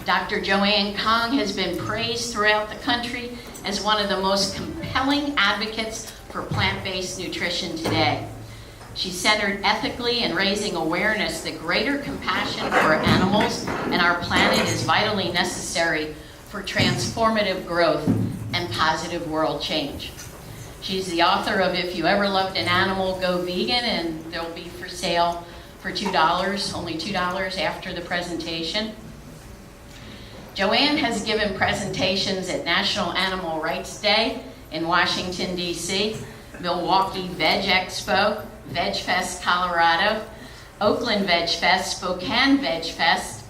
Dr. Joanne Kong has been praised throughout the country as one of the most compelling advocates for plant-based nutrition today. She's centered ethically in raising awareness that greater compassion for animals and our planet is vitally necessary for transformative growth and positive world change. She's the author of If You Ever Loved an Animal, Go Vegan, and they'll be for sale for $2, only $2 after the presentation. Joanne has given presentations at National Animal Rights Day in Washington, D.C., Milwaukee Veg Expo, VegFests Colorado, Oakland VegFest, Spokane VegFest,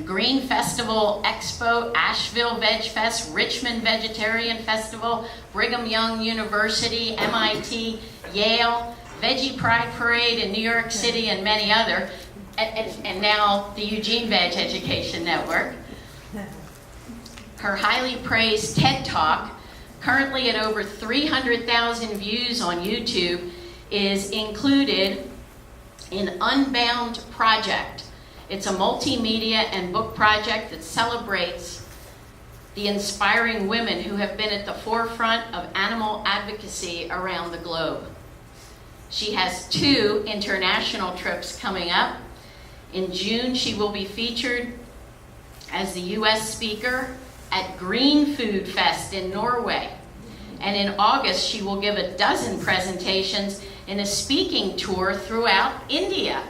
Green Festival Expo, Asheville VegFest, Richmond Vegetarian Festival, Brigham Young University, MIT, Yale, Veggie Pride Parade in New York City, and many other, and now the Eugene Veg Education Network. Her highly praised TED Talk, currently at over 300,000 views on YouTube, is included in Unbound Project. It's a multimedia and book project that celebrates the inspiring women who have been at the forefront of animal advocacy around the globe. She has 2 international trips coming up. In June, she will be featured as the U.S. speaker at Green Food Fest in Norway. And in August, she will give 12 presentations in a speaking tour throughout India.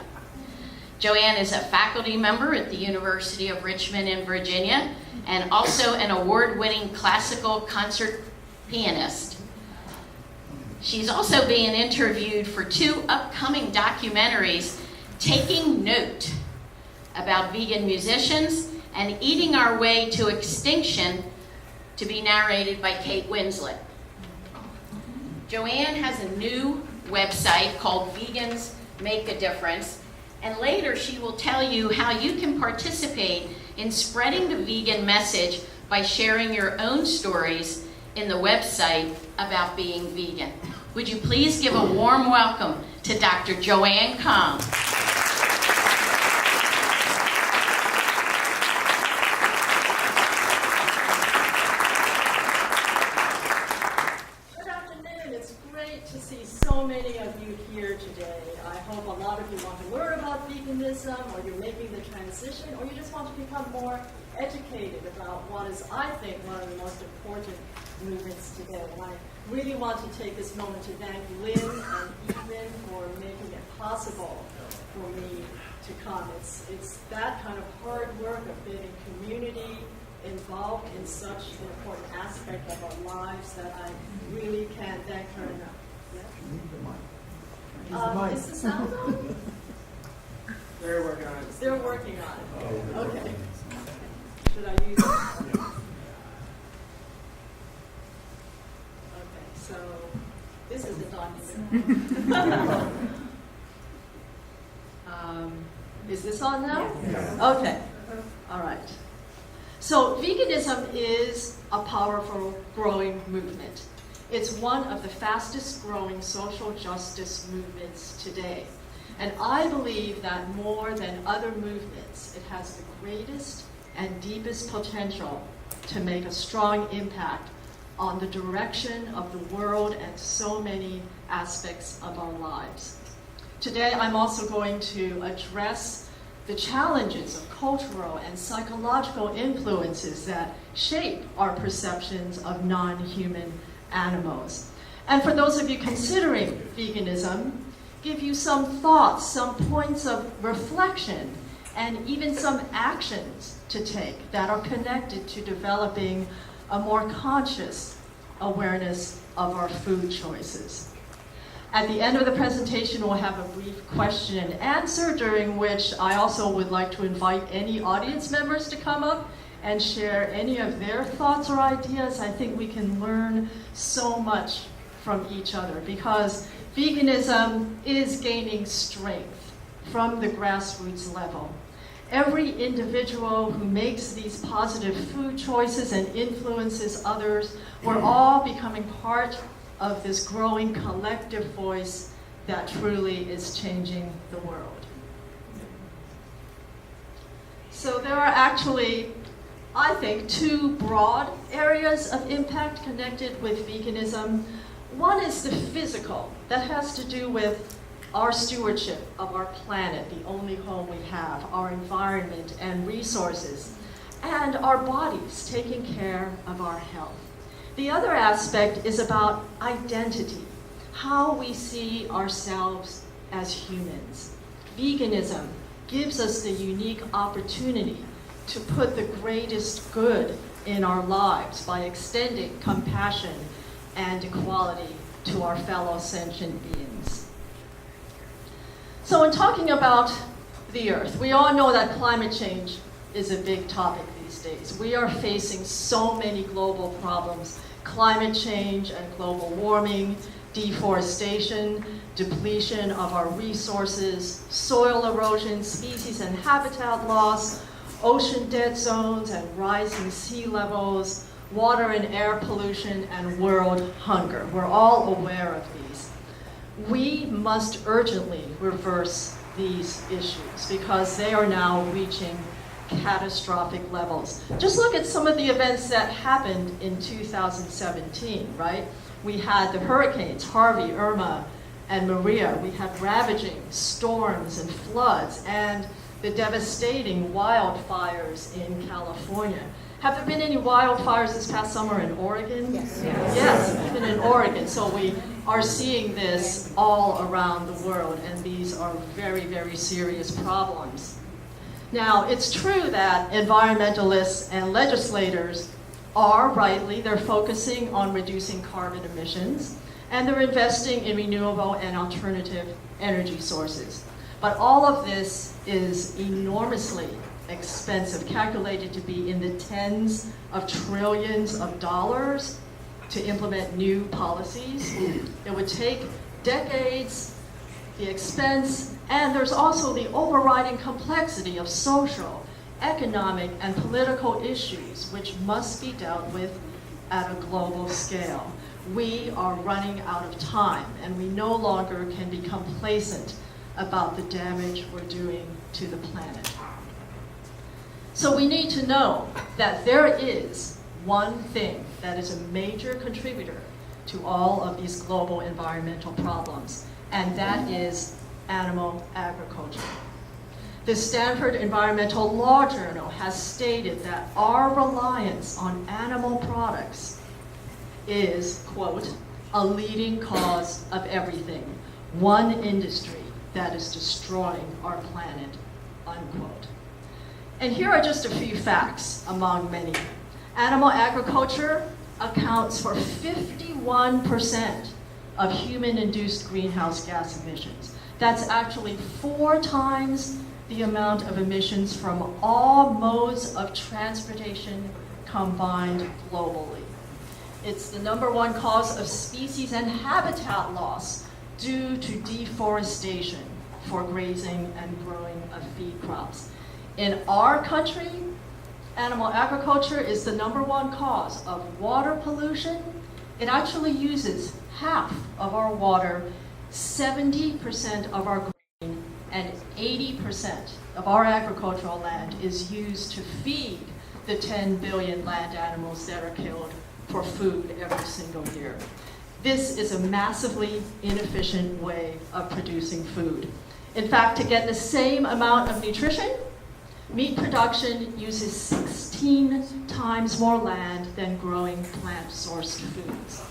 Joanne is a faculty member at the University of Richmond-Virginia and also an award-winning classical concert pianist. She's also being interviewed for 2 upcoming documentaries, Taking Note, about vegan musicians, and Eating Our Way to Extinction, to be narrated by Kate Winslet. Joanne has a new website called Vegans Make a Difference, and later she will tell you how you can participate in spreading the vegan message by sharing your own stories in the website about being vegan. Would you please give a warm welcome to Dr. Joanne Kong. So many of you here today. I hope a lot of you want to learn about veganism, or you're making the transition, or you just want to become more educated about what is, I think, one of the most important movements today. And I really want to take this moment to thank Lynn and Eugene for making it possible for me to come. It's that kind of hard work of getting community involved in such an important aspect of our lives that I really can't thank her enough. Is the sound on? They're working on it. They're working on it. Okay. Should I use it? Okay, so this is a document. Is this on now? Yeah. Okay. All right. So veganism is a powerful growing movement. It's one of the fastest growing social justice movements today. And I believe that more than other movements, it has the greatest and deepest potential to make a strong impact on the direction of the world and so many aspects of our lives. Today, I'm also going to address the challenges of cultural and psychological influences that shape our perceptions of non-human animals. And for those of you considering veganism, give you some thoughts, some points of reflection, and even some actions to take that are connected to developing a more conscious awareness of our food choices. At the end of the presentation, we'll have a brief question and answer, during which I also would like to invite any audience members to come up and share any of their thoughts or ideas. I think we can learn so much from each other, because veganism is gaining strength from the grassroots level. Every individual who makes these positive food choices and influences others, we're all becoming part of this growing collective voice that truly is changing the world. So there are actually, I think, two broad areas of impact connected with veganism. One is the physical, that has to do with our stewardship of our planet, the only home we have, our environment and resources, and our bodies, taking care of our health. The other aspect is about identity, how we see ourselves as humans. Veganism gives us the unique opportunity to put the greatest good in our lives by extending compassion and equality to our fellow sentient beings. So in talking about the Earth, we all know that climate change is a big topic these days. We are facing so many global problems: climate change and global warming, deforestation, depletion of our resources, soil erosion, species and habitat loss, ocean dead zones and rising sea levels, water and air pollution, and world hunger. We're all aware of these. We must urgently reverse these issues because they are now reaching catastrophic levels. Just look at some of the events that happened in 2017, right? We had the hurricanes, Harvey, Irma, and Maria. We had ravaging storms and floods and the devastating wildfires in California. Have there been any wildfires this past summer in Oregon? Yes. Yes, even in Oregon. So we are seeing this all around the world, and these are very, very serious problems. Now, it's true that environmentalists and legislators are rightly, they're focusing on reducing carbon emissions, and they're investing in renewable and alternative energy sources. But all of this is enormously expensive, calculated to be in the tens of trillions of dollars to implement new policies. It would take decades, the expense, and there's also the overriding complexity of social, economic, and political issues which must be dealt with at a global scale. We are running out of time, and we no longer can be complacent about the damage we're doing to the planet. So we need to know that there is one thing that is a major contributor to all of these global environmental problems, and that is animal agriculture. The Stanford Environmental Law Journal has stated that our reliance on animal products is, quote, a leading cause of everything, one industry that is destroying our planet, unquote. And here are just a few facts among many. Animal agriculture accounts for 51% of human-induced greenhouse gas emissions. That's actually 4 times the amount of emissions from all modes of transportation combined globally. It's the #1 cause of species and habitat loss due to deforestation for grazing and growing of feed crops. In our country, animal agriculture is the #1 cause of water pollution. It actually uses half of our water, 70% of our grain, and 80% of our agricultural land is used to feed the 10 billion land animals that are killed for food every single year. This is a massively inefficient way of producing food. In fact, to get the same amount of nutrition, meat production uses 16 times more land than growing plant-sourced foods.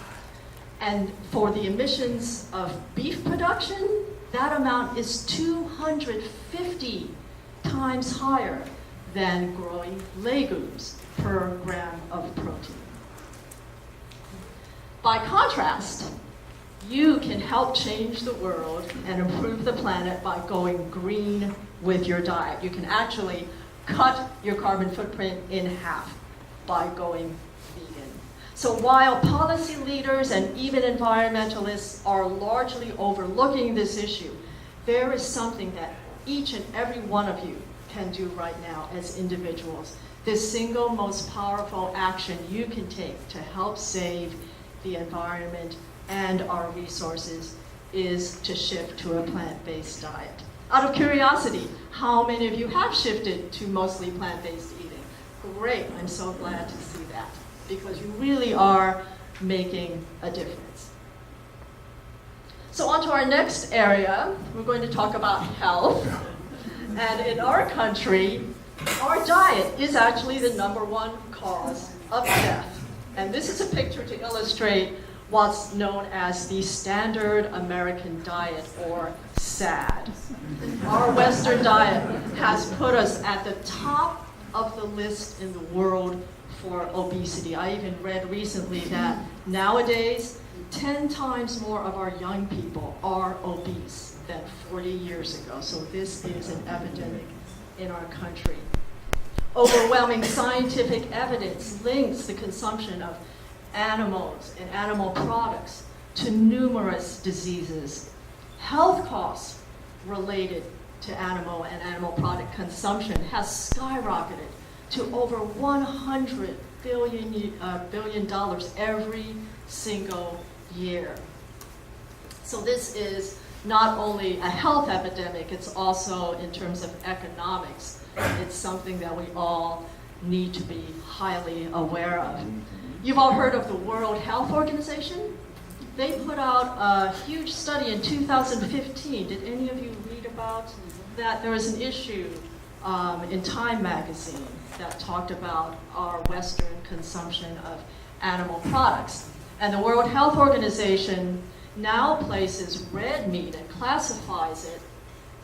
And for the emissions of beef production, that amount is 250 times higher than growing legumes per gram of protein. By contrast, you can help change the world and improve the planet by going green with your diet. You can actually cut your carbon footprint in half by going vegan. So while policy leaders and even environmentalists are largely overlooking this issue, there is something that each and every one of you can do right now as individuals. The single most powerful action you can take to help save the environment and our resources is to shift to a plant-based diet. Out of curiosity, how many of you have shifted to mostly plant-based eating? Great, I'm so glad to see that, because you really are making a difference. So on to our next area, we're going to talk about health. And in our country, our diet is actually the #1 cause of death. And this is a picture to illustrate what's known as the standard American diet, or SAD. Our Western diet has put us at the top of the list in the world for obesity. I even read recently that nowadays, 10 times more of our young people are obese than 40 years ago. So this is an epidemic in our country. Overwhelming scientific evidence links the consumption of animals and animal products to numerous diseases. Health costs related to animal and animal product consumption has skyrocketed to over $100 billion every single year. So this is not only a health epidemic, it's also, in terms of economics, it's something that we all need to be highly aware of. You've all heard of the World Health Organization? They put out a huge study in 2015. Did any of you read about that? There was an issue in Time magazine that talked about our Western consumption of animal products. And the World Health Organization now places red meat and classifies it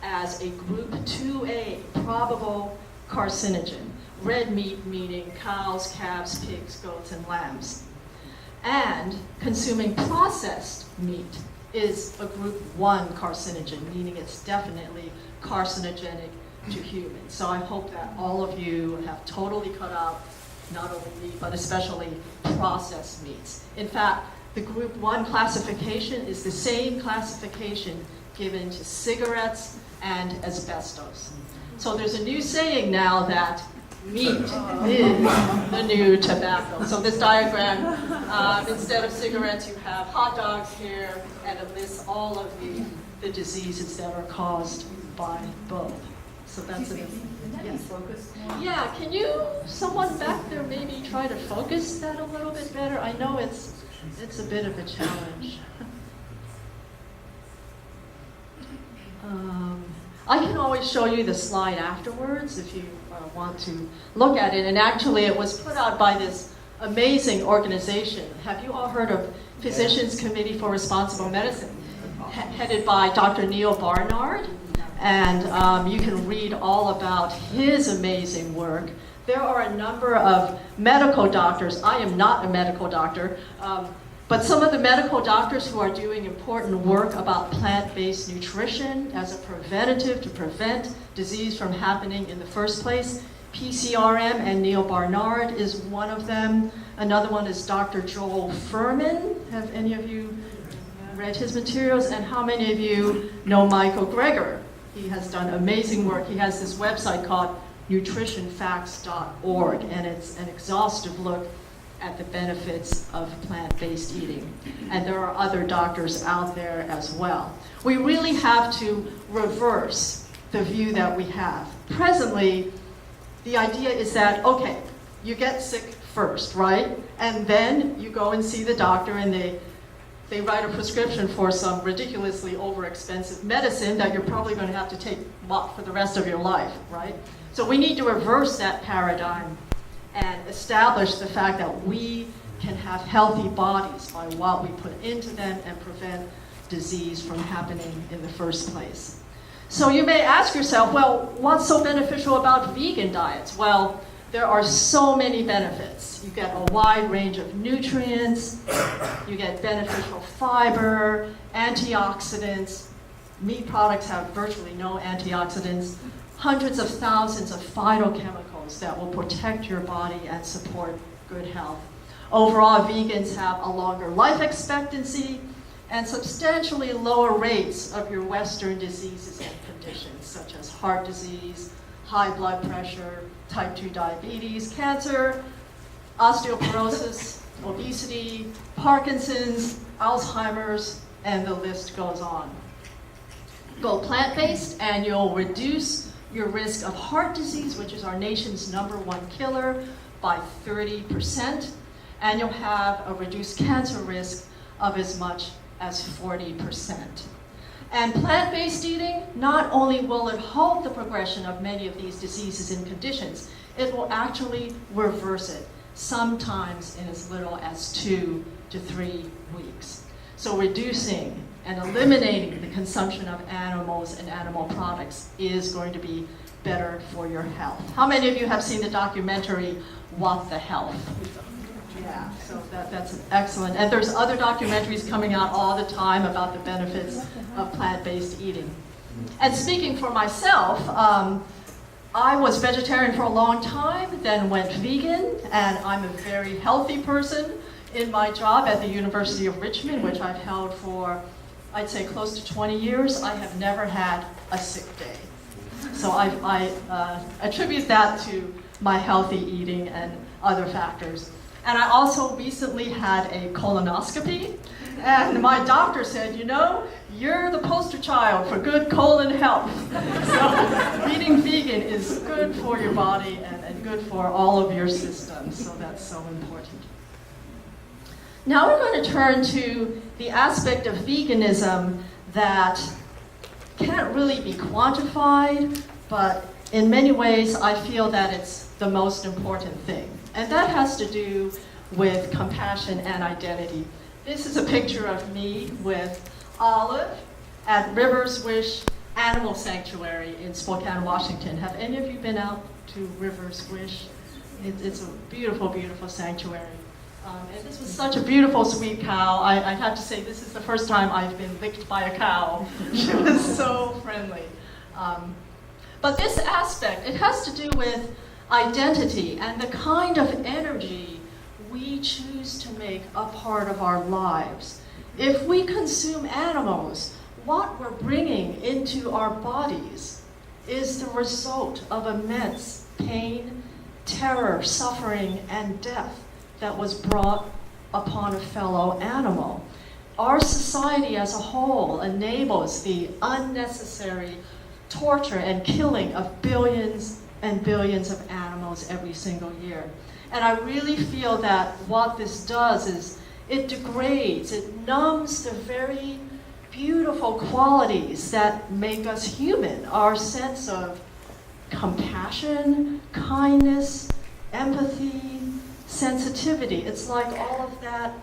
as a group 2A probable carcinogen. Red meat meaning cows, calves, pigs, goats, and lambs. And consuming processed meat is a group 1 carcinogen, meaning it's definitely carcinogenic to humans. So I hope that all of you have totally cut out not only meat, but especially processed meats. In fact, the group 1 classification is the same classification given to cigarettes and asbestos. So there's a new saying now that meat is the new tobacco. So this diagram, instead of cigarettes, you have hot dogs here, and it lists all of the diseases that are caused by both. So that's it. Yes. Yeah, can you, someone back there, maybe try to focus that a little bit better? I know it's a bit of a challenge. I can always show you the slide afterwards if you want to look at it. And actually, it was put out by this amazing organization. Have you all heard of Physicians Committee for Responsible Medicine, headed by Dr. Neil Barnard? And you can read all about his amazing work. There are a number of medical doctors. I am not a medical doctor, but some of the medical doctors who are doing important work about plant-based nutrition as a preventative to prevent disease from happening in the first place. PCRM and Neil Barnard is one of them. Another one is Dr. Joel Furman. Have any of you read his materials? And how many of you know Michael Greger? He has done amazing work. He has this website called nutritionfacts.org, and it's an exhaustive look at the benefits of plant-based eating. And there are other doctors out there as well. We really have to reverse the view that we have. Presently, the idea is that, okay, you get sick first, right? And then you go and see the doctor, and they write a prescription for some ridiculously overexpensive medicine that you're probably going to have to take for the rest of your life, right? So we need to reverse that paradigm and establish the fact that we can have healthy bodies by what we put into them and prevent disease from happening in the first place. So you may ask yourself, well, what's so beneficial about vegan diets? Well, there are so many benefits. You get a wide range of nutrients, you get beneficial fiber, antioxidants. Meat products have virtually no antioxidants, hundreds of thousands of phytochemicals that will protect your body and support good health. Overall, vegans have a longer life expectancy and substantially lower rates of your Western diseases and conditions, such as heart disease, high blood pressure, type 2 diabetes, cancer, osteoporosis, obesity, Parkinson's, Alzheimer's, and the list goes on. Go plant-based and you'll reduce your risk of heart disease, which is our nation's #1 killer, by 30%, and you'll have a reduced cancer risk of as much as 40%. And plant-based eating, not only will it halt the progression of many of these diseases and conditions, it will actually reverse it, sometimes in as little as 2 to 3 weeks. So reducing and eliminating the consumption of animals and animal products is going to be better for your health. How many of you have seen the documentary, What the Health? Yeah, so that's excellent. And there's other documentaries coming out all the time about the benefits of plant-based eating. And speaking for myself, I was vegetarian for a long time, then went vegan, and I'm a very healthy person in my job at the University of Richmond, which I've held for, I'd say, close to 20 years. I have never had a sick day. So I attribute that to my healthy eating and other factors. And I also recently had a colonoscopy, and my doctor said, you know, you're the poster child for good colon health. So eating vegan is good for your body and good for all of your systems, so that's so important. Now we're going to turn to the aspect of veganism that can't really be quantified, but in many ways I feel that it's the most important thing. And that has to do with compassion and identity. This is a picture of me with Olive at River's Wish Animal Sanctuary in Spokane, Washington. Have any of you been out to River's Wish? It's a beautiful, beautiful sanctuary. And this was such a beautiful, sweet cow. I have to say, this is the first time I've been licked by a cow. She was so friendly. But this aspect, it has to do with identity and the kind of energy we choose to make a part of our lives. If we consume animals, what we're bringing into our bodies is the result of immense pain, terror, suffering, and death that was brought upon a fellow animal. Our society as a whole enables the unnecessary torture and killing of billions and billions of animals every single year. And I really feel that what this does is it degrades, it numbs the very beautiful qualities that make us human, our sense of compassion, kindness, empathy, sensitivity. It's like all of that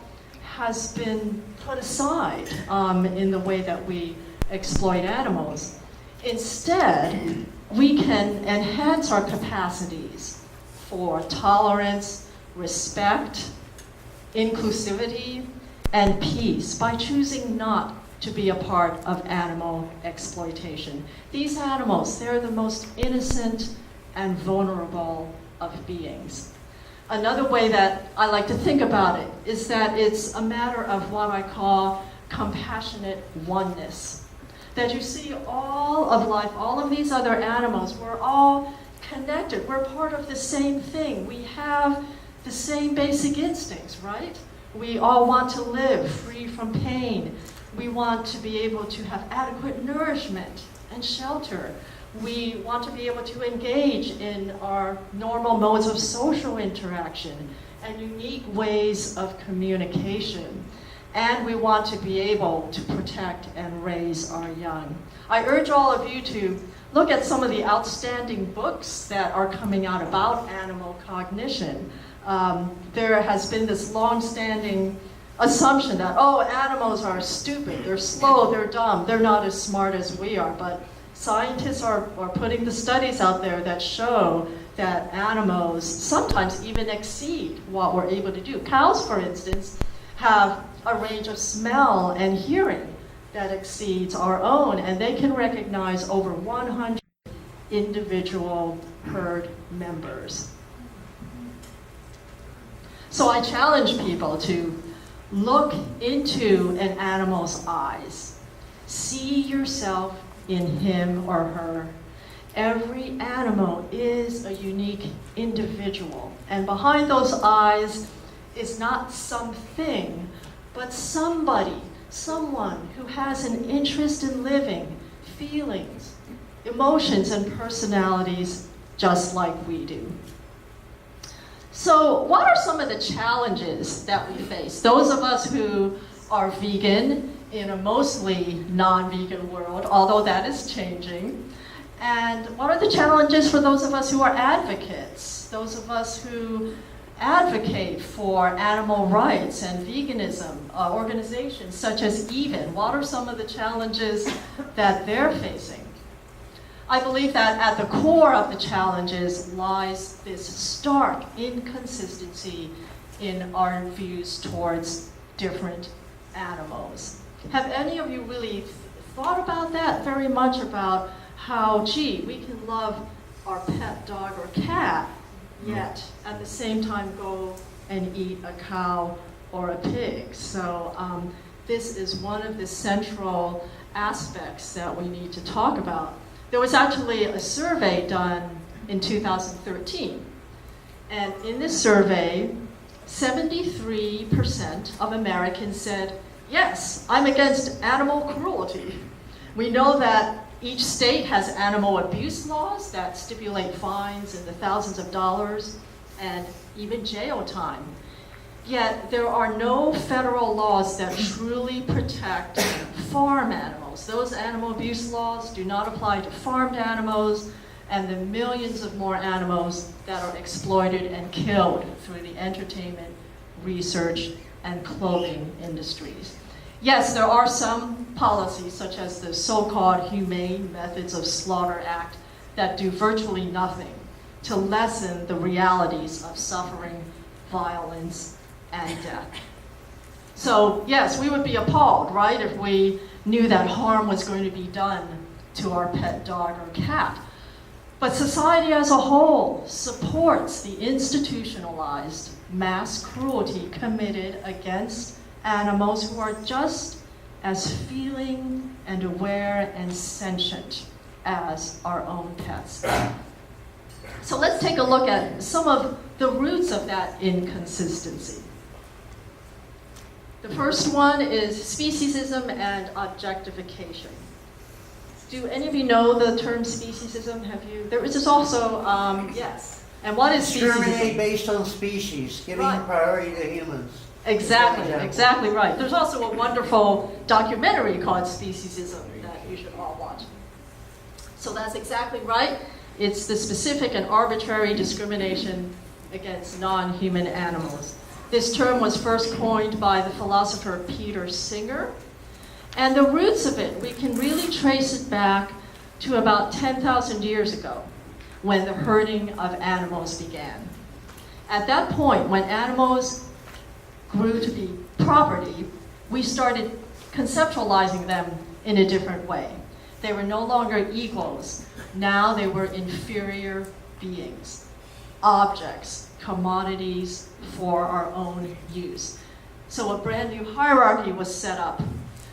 has been put aside in the way that we exploit animals. Instead, we can enhance our capacities for tolerance, respect, inclusivity, and peace by choosing not to be a part of animal exploitation. These animals, they're the most innocent and vulnerable of beings. Another way that I like to think about it is that it's a matter of what I call compassionate oneness. That you see all of life, all of these other animals, we're all connected. We're part of the same thing. We have the same basic instincts, right? We all want to live free from pain. We want to be able to have adequate nourishment and shelter. We want to be able to engage in our normal modes of social interaction and unique ways of communication. And we want to be able to protect and raise our young. I urge all of you to look at some of the outstanding books that are coming out about animal cognition. There has been this long-standing assumption that, oh, animals are stupid, they're slow, they're dumb, they're not as smart as we are. But scientists are putting the studies out there that show that animals sometimes even exceed what we're able to do. Cows, for instance, have a range of smell and hearing that exceeds our own, and they can recognize over 100 individual herd members. So I challenge people to look into an animal's eyes. See yourself in him or her. Every animal is a unique individual, and behind those eyes is not something, but somebody, someone who has an interest in living, feelings, emotions, and personalities just like we do. So what are some of the challenges that we face? Those of us who are vegan in a mostly non-vegan world, although that is changing. And what are the challenges for those of us who are advocates? Those of us who advocate for animal rights and veganism, organizations such as EVEN. What are some of the challenges that they're facing? I believe that at the core of the challenges lies this stark inconsistency in our views towards different animals. Have any of you really thought about that very much, about how, gee, we can love our pet dog or cat, yet at the same time go and eat a cow or a pig? So this is one of the central aspects that we need to talk about. There was actually a survey done in 2013, and in this survey, 73% of Americans said, yes, I'm against animal cruelty. We know that each state has animal abuse laws that stipulate fines in the thousands of dollars and even jail time. Yet there are no federal laws that truly protect farm animals. Those animal abuse laws do not apply to farmed animals and the millions of more animals that are exploited and killed through the entertainment, research, and clothing industries. Yes, there are some policies, such as the so-called Humane Methods of Slaughter Act, that do virtually nothing to lessen the realities of suffering, violence, and death. So yes, we would be appalled, right, if we knew that harm was going to be done to our pet dog or cat. But society as a whole supports the institutionalized mass cruelty committed against animals who are just as feeling and aware and sentient as our own pets. So let's take a look at some of the roots of that inconsistency. The first one is speciesism and objectification. Do any of you know the term speciesism? Have you? There is also, yes. And what is Discriminate speciesism? based on species, giving Right. priority to humans. Exactly right. There's also a wonderful documentary called Speciesism that you should all watch. So that's exactly right. It's the specific and arbitrary discrimination against non-human animals. This term was first coined by the philosopher Peter Singer. And the roots of it, we can really trace it back to about 10,000 years ago, when the herding of animals began. At that point, when animals grew to be property, we started conceptualizing them in a different way. They were no longer equals. Now they were inferior beings, objects, commodities for our own use. So a brand new hierarchy was set up,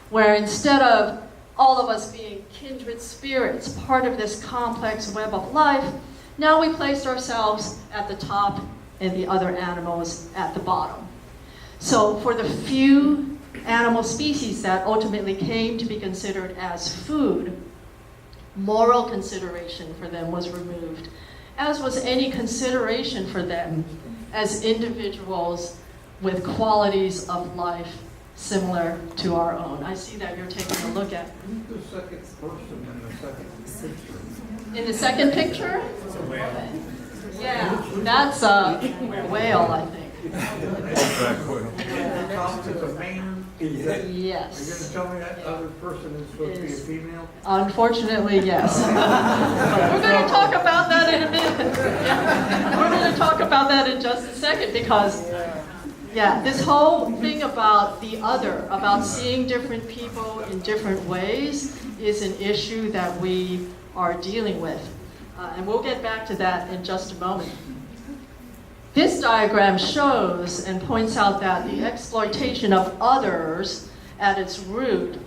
where instead of all of us being kindred spirits, part of this complex web of life, now we placed ourselves at the top and the other animals at the bottom. So for the few animal species that ultimately came to be considered as food, moral consideration for them was removed, as was any consideration for them as individuals with qualities of life similar to our own. I see that you're taking a look at. The second person in the second picture. In the second picture? It's a whale. Yeah, that's a whale, I think. The top is a man. Are you going to Yes. tell me that other person is supposed to be a Is- female? Unfortunately, yes. But we're going to talk about that in a minute. Yeah. We're going to talk about that in just a second, because yeah, this whole thing about the other, about seeing different people in different ways, is an issue that we are dealing with. And we'll get back to that in just a moment. This diagram shows and points out that the exploitation of others at its root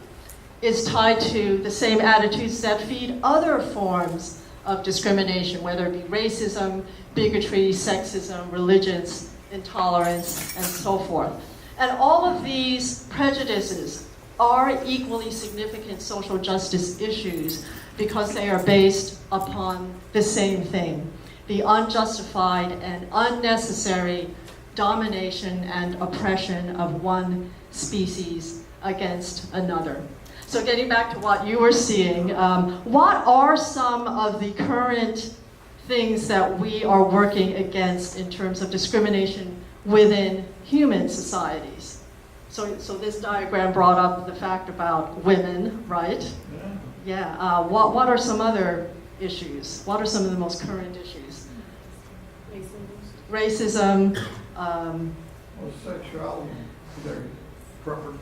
is tied to the same attitudes that feed other forms of discrimination, whether it be racism, bigotry, sexism, religions, intolerance, and so forth. And all of these prejudices are equally significant social justice issues because they are based upon the same thing, the unjustified and unnecessary domination and oppression of one species against another. So getting back to what you were seeing, what are some of the current things that we are working against in terms of discrimination within human societies? So this diagram brought up the fact about women, right? Yeah. What are some other issues? What are some of the most current issues? Racism. Sexuality, their preference.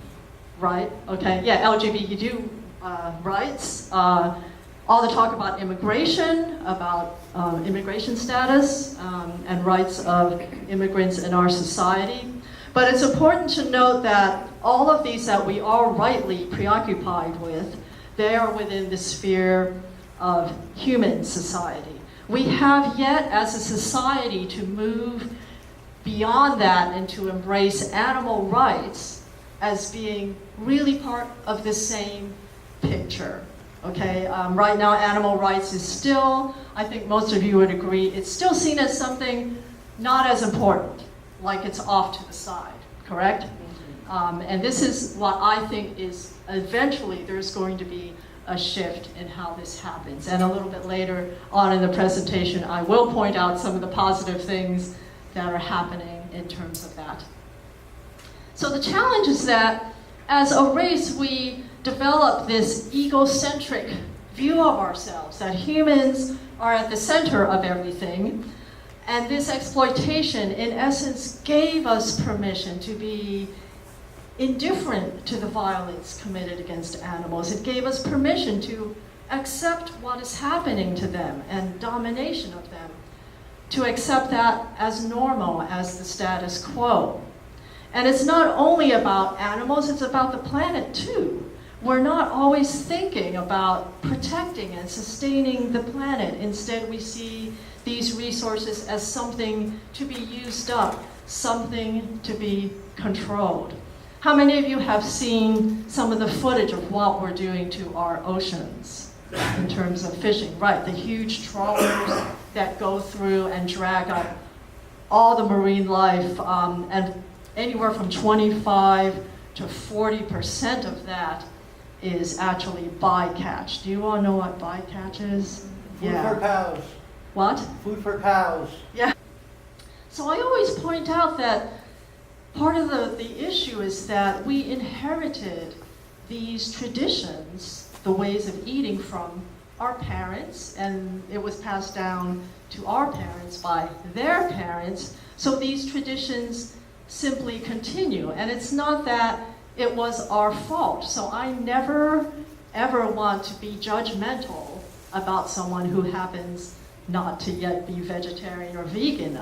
Right. Okay. Yeah. LGBTQ rights. All the talk about immigration, about immigration status, and rights of immigrants in our society. But it's important to note that all of these that we are rightly preoccupied with, they are within the sphere of human society. We have yet, as a society, to move beyond that and to embrace animal rights as being really part of the same picture. Okay, right now animal rights is still, I think most of you would agree, it's still seen as something not as important, like it's off to the side, correct? And this is what I think is eventually there's going to be a shift in how this happens. And a little bit later on in the presentation, I will point out some of the positive things that are happening in terms of that. So the challenge is that as a race, we develop this egocentric view of ourselves, that humans are at the center of everything. And this exploitation, in essence, gave us permission to be indifferent to the violence committed against animals. It gave us permission to accept what is happening to them and domination of them, to accept that as normal, as the status quo. And it's not only about animals, it's about the planet too. We're not always thinking about protecting and sustaining the planet. Instead, we see these resources as something to be used up, something to be controlled. How many of you have seen some of the footage of what we're doing to our oceans in terms of fishing? Right, the huge trawlers that go through and drag up all the marine life, and anywhere from 25 to 40% of that is actually bycatch. Do you all know what bycatch is? Food for cows. What? Food for cows. Yeah. So I always point out that part of the issue is that we inherited these traditions, the ways of eating, from our parents, and it was passed down to our parents by their parents. So these traditions simply continue, and it's not that it was our fault. So I never, ever want to be judgmental about someone who happens not to yet be vegetarian or vegan.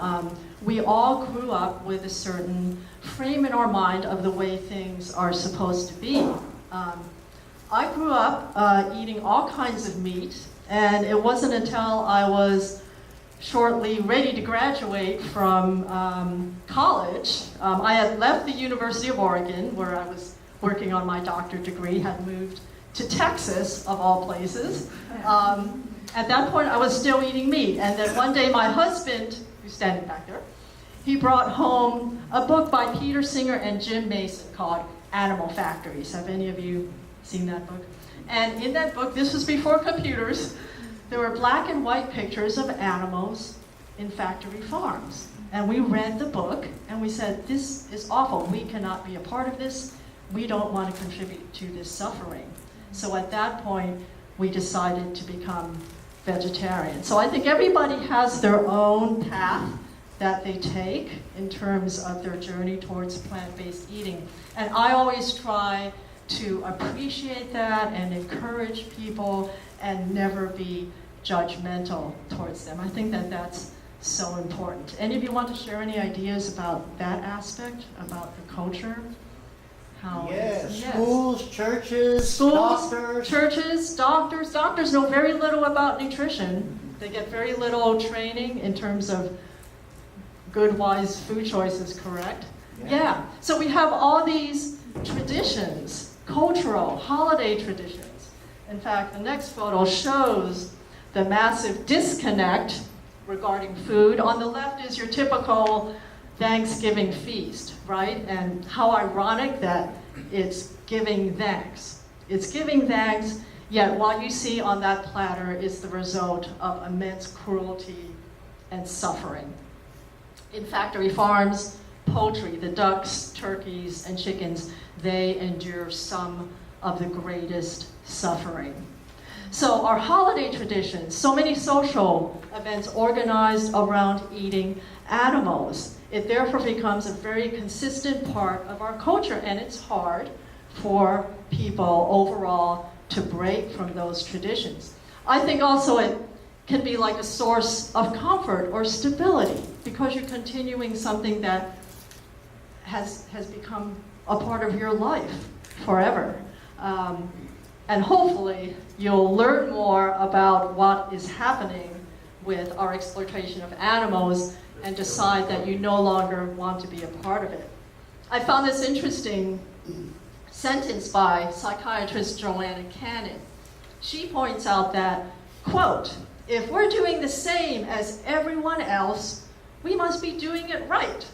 We all grew up with a certain frame in our mind of the way things are supposed to be. I grew up eating all kinds of meat, and it wasn't until I was shortly ready to graduate from college. I had left the University of Oregon, where I was working on my doctorate degree, had moved to Texas, of all places. At that point, I was still eating meat. And then one day, my husband, who's standing back there, he brought home a book by Peter Singer and Jim Mason called Animal Factories. Have any of you seen that book? And in that book, this was before computers, there were black and white pictures of animals in factory farms. And we read the book, and we said, this is awful. We cannot be a part of this. We don't want to contribute to this suffering. So at that point, we decided to become vegetarian. So I think everybody has their own path that they take in terms of their journey towards plant-based eating. And I always try to appreciate that and encourage people and never be judgmental towards them. I think that that's so important. Any of you want to share any ideas about that aspect, about the culture? Yes, Yes. schools, churches, doctors. Churches, doctors. Doctors know very little about nutrition. They get very little training in terms of good, wise food choices, correct? Yeah. So we have all these traditions, cultural, holiday traditions. In fact, the next photo shows the massive disconnect regarding food. On the left is your typical Thanksgiving feast, right? And how ironic that it's giving thanks. It's giving thanks, yet what you see on that platter is the result of immense cruelty and suffering. In factory farms, poultry, the ducks, turkeys, and chickens, they endure some of the greatest suffering. So our holiday traditions, so many social events organized around eating animals, it therefore becomes a very consistent part of our culture, and it's hard for people overall to break from those traditions. I think also it can be like a source of comfort or stability because you're continuing something that has become a part of your life forever. And hopefully you'll learn more about what is happening with our exploitation of animals and decide that you no longer want to be a part of it. I found this interesting sentence by psychiatrist Joanne. She points out that, quote, "If we're doing the same as everyone else, we must be doing it right.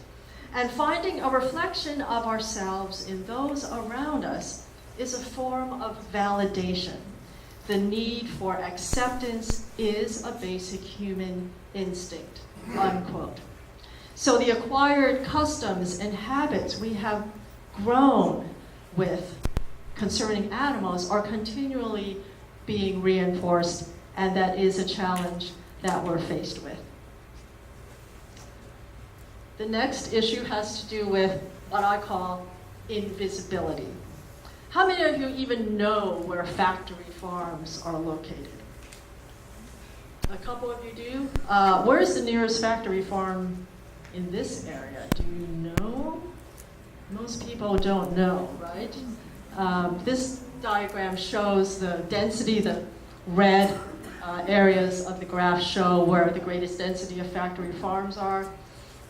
And finding a reflection of ourselves in those around us is a form of validation. The need for acceptance is a basic human instinct," unquote. So the acquired customs and habits we have grown with concerning animals are continually being reinforced, and that is a challenge that we're faced with. The next issue has to do with what I call invisibility. How many of you even know where factory farms are located? A couple of you do? Where's the nearest factory farm in this area? Do you know? Most people don't know, right? This diagram shows the density, the red areas of the graph show where the greatest density of factory farms are.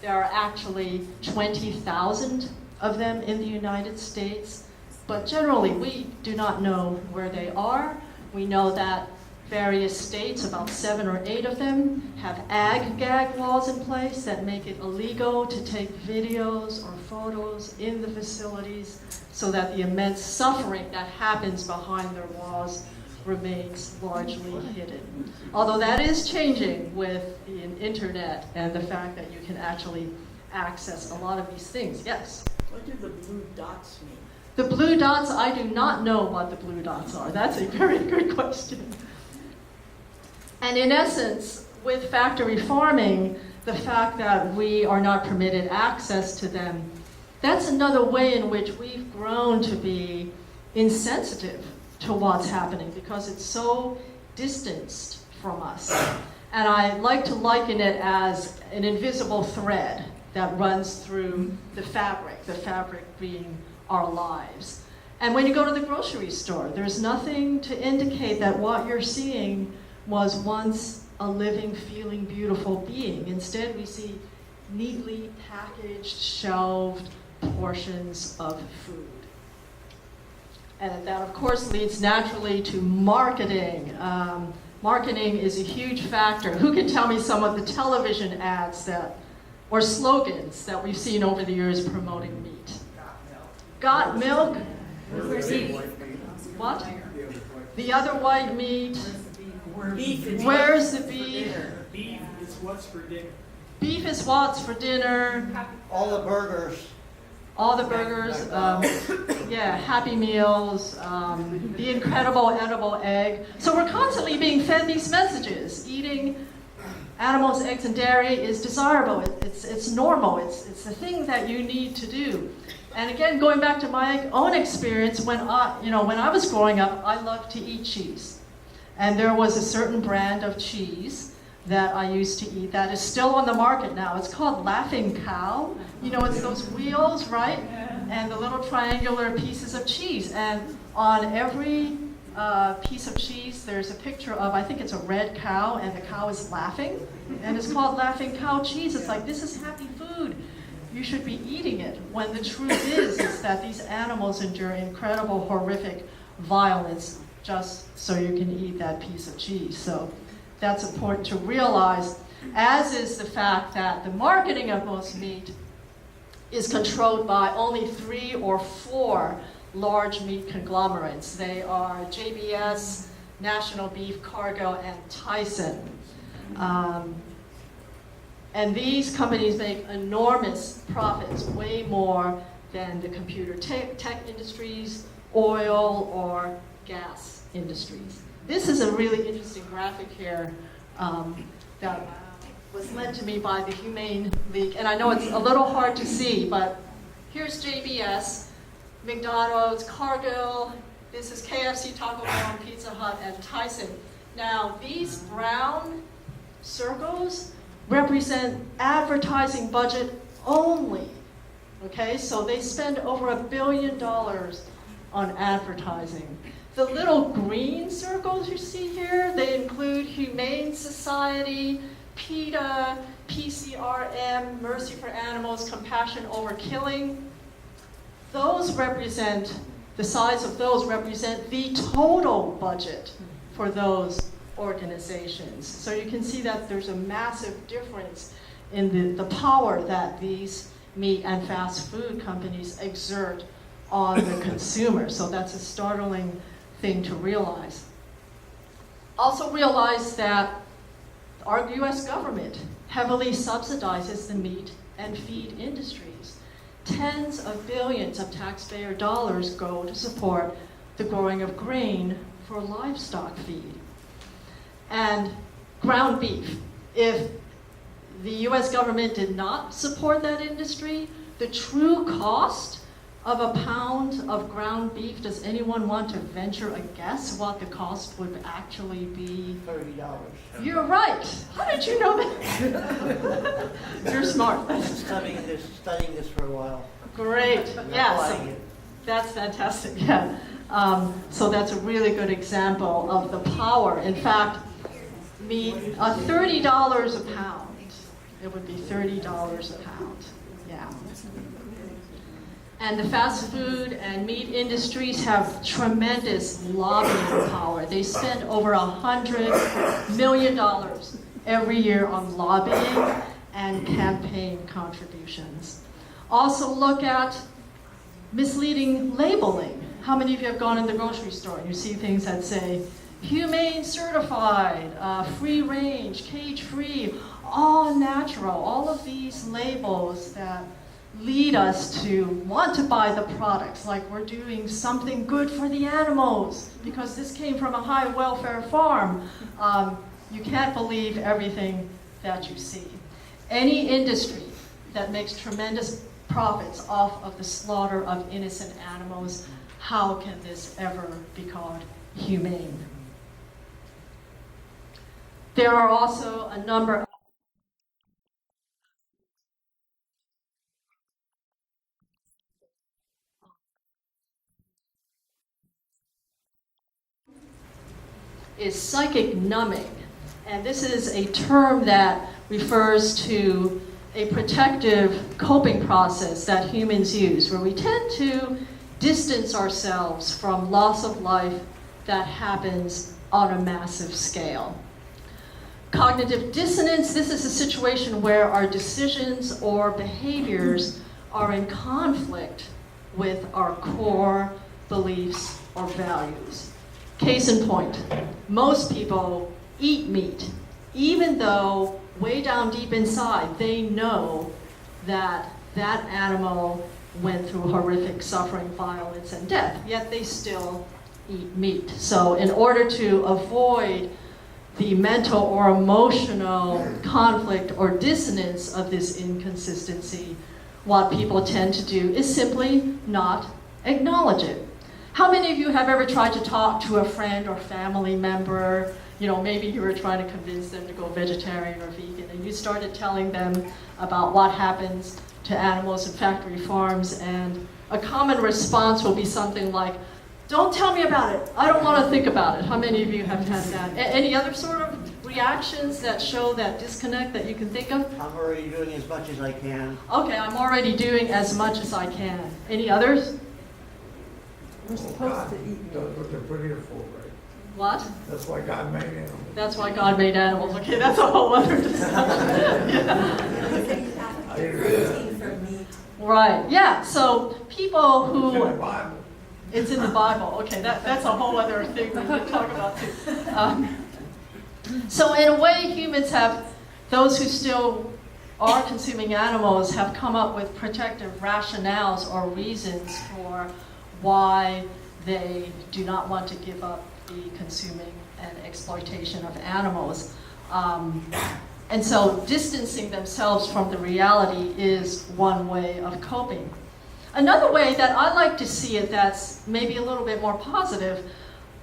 There are actually 20,000 of them in the United States, but generally we do not know where they are. We know that various states, about 7 or 8 of them, have ag-gag laws in place that make it illegal to take videos or photos in the facilities so that the immense suffering that happens behind their walls remains largely hidden. Although that is changing with the internet and the fact that you can actually access a lot of these things. Yes? What do the blue dots mean? The blue dots, I do not know what the blue dots are. That's a very good question. And in essence, with factory farming, the fact that we are not permitted access to them, that's another way in which we've grown to be insensitive to what's happening because it's so distanced from us. And I like to liken it as an invisible thread that runs through the fabric being our lives. And when you go to the grocery store, there's nothing to indicate that what you're seeing was once a living, feeling, beautiful being. Instead, we see neatly packaged, shelved portions of food. And that, of course, leads naturally to marketing. Marketing is a huge factor. Who can tell me some of the television ads or slogans that we've seen over the years promoting meat? Got milk? What? The other white meat. Where's the beef? Beef is what's for dinner. Beef is what's for dinner. All the burgers. All the burgers, yeah, Happy Meals, the incredible edible egg. So we're constantly being fed these messages. Eating animals, eggs, and dairy is desirable. It's normal. It's the thing that you need to do. And again, going back to my own experience, when I was growing up, I loved to eat cheese. And there was a certain brand of cheese that I used to eat that is still on the market now. It's called Laughing Cow. It's those wheels, right? And the little triangular pieces of cheese. And on every piece of cheese, there's a picture of, I think it's a red cow, and the cow is laughing. And it's called Laughing Cow cheese. It's like, this is happy food. you should be eating it, when the truth is that these animals endure incredible, horrific violence just so you can eat that piece of cheese. So that's important to realize, as is the fact that the marketing of most meat is controlled by only 3 or 4 large meat conglomerates. They are JBS, National Beef, Cargill, and Tyson. And these companies make enormous profits, way more than the computer tech industries, oil, or gas industries. This is a really interesting graphic here that was lent to me by the Humane League. And I know it's a little hard to see, but here's JBS, McDonald's, Cargill, this is KFC, Taco Bell, Pizza Hut, and Tyson. Now, these brown circles represent advertising budget only. Okay, so they spend over $1 billion on advertising. The little green circles you see here, they include Humane Society, PETA, PCRM, Mercy for Animals, Compassion Over Killing. Those represent, the size of those represent the total budget for those organizations. So you can see that there's a massive difference in the power that these meat and fast food companies exert on the consumer. So that's a startling thing to realize. Also realize that our US government heavily subsidizes the meat and feed industries. Tens of billions of taxpayer dollars go to support the growing of grain for livestock feed. And ground beef. If the US government did not support that industry, the true cost of a pound of ground beef, does anyone want to venture a guess what the cost would actually be? $30. You're right. How did you know that? You're smart. Studying this for a while. Great. Yeah, Applying so it. that's fantastic. Yeah. So that's a really good example of the power. In fact, meat, $30 a pound. It would be $30 a pound. Yeah. And the fast food and meat industries have tremendous lobbying power. They spend over $100 million every year on lobbying and campaign contributions. Also look at misleading labeling. How many of you have gone in the grocery store and you see things that say, humane certified, free range, cage free, all natural, all of these labels that lead us to want to buy the products, like we're doing something good for the animals because this came from a high welfare farm. You can't believe everything that you see. Any industry that makes tremendous profits off of the slaughter of innocent animals, how can this ever be called humane? There are also a number of psychic numbing. And this is a term that refers to a protective coping process that humans use, where we tend to distance ourselves from loss of life that happens on a massive scale. Cognitive dissonance, this is a situation where our decisions or behaviors are in conflict with our core beliefs or values. Case in point, most people eat meat, even though way down deep inside they know that that animal went through horrific suffering, violence, and death, yet they still eat meat. So in order to avoid the mental or emotional conflict or dissonance of this inconsistency, what people tend to do is simply not acknowledge it. How many of you have ever tried to talk to a friend or family member? You know, maybe you were trying to convince them to go vegetarian or vegan, and you started telling them about what happens to animals in factory farms, and a common response will be something like, "Don't tell me about it. I don't want to think about it." How many of you have had that? Any other sort of reactions that show that disconnect that you can think of? I'm already doing as much as I can. Okay, I'm already doing as much as I can. Any others? We're supposed to eat. That's what they're put here for, right? What? That's why God made animals. That's why God made animals. Okay, that's a whole other discussion. I agree. Right, yeah, so people It's in the who, Bible. it's in the Bible. Okay, that's a whole other thing we can talk about too. So in a way, humans have, those who still are consuming animals have come up with protective rationales or reasons for why they do not want to give up the consuming and exploitation of animals. And so distancing themselves from the reality is one way of coping. Another way that I like to see it that's maybe a little bit more positive,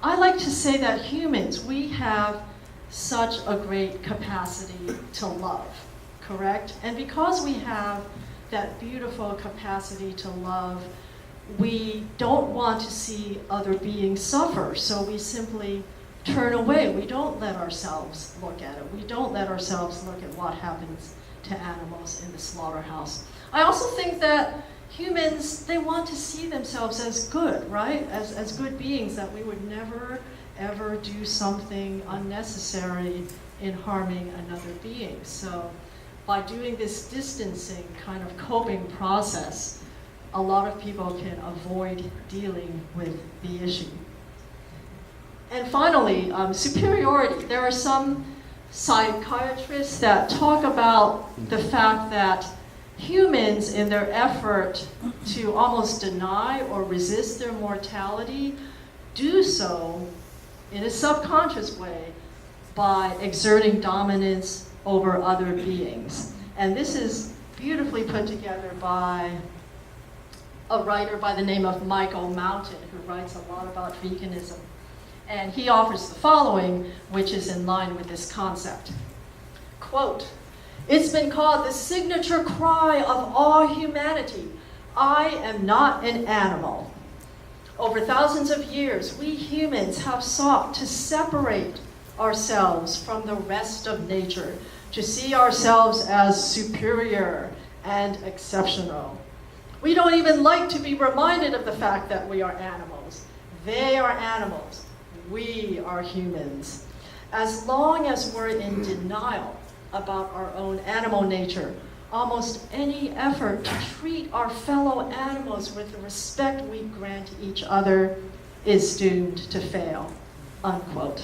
I like to say that humans, we have such a great capacity to love, correct? And because we have that beautiful capacity to love, we don't want to see other beings suffer, so we simply turn away. We don't let ourselves look at it. We don't let ourselves look at what happens to animals in the slaughterhouse. I also think that humans, they want to see themselves as good, right? As good beings, that we would never, ever do something unnecessary in harming another being. So by doing this distancing kind of coping process, a lot of people can avoid dealing with the issue. And finally, superiority. There are some psychiatrists that talk about the fact that humans, in their effort to almost deny or resist their mortality, do so in a subconscious way by exerting dominance over other beings. And this is beautifully put together by a writer by the name of Michael Mountain, who writes a lot about veganism. And he offers the following, which is in line with this concept. Quote, "It's been called the signature cry of all humanity. I am not an animal. Over thousands of years, we humans have sought to separate ourselves from the rest of nature, to see ourselves as superior and exceptional. We don't even like to be reminded of the fact that we are animals. They are animals. We are humans. As long as we're in denial about our own animal nature, almost any effort to treat our fellow animals with the respect we grant each other is doomed to fail." Unquote.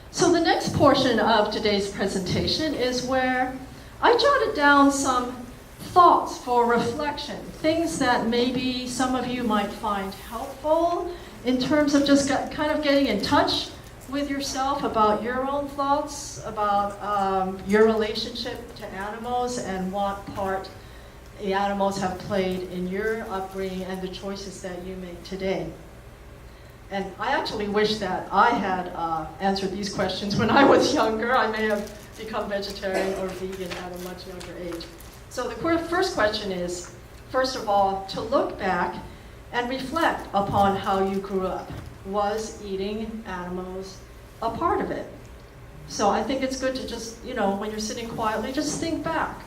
So the next portion of today's presentation is where I jotted down some thoughts for reflection, things that maybe some of you might find helpful in terms of just kind of getting in touch with yourself about your own thoughts, about your relationship to animals and what part the animals have played in your upbringing and the choices that you make today. And I actually wish that I had answered these questions when I was younger. I may have become vegetarian or vegan at a much younger age. So the first question is, first of all, to look back and reflect upon how you grew up. Was eating animals a part of it? So I think it's good to just, when you're sitting quietly, just think back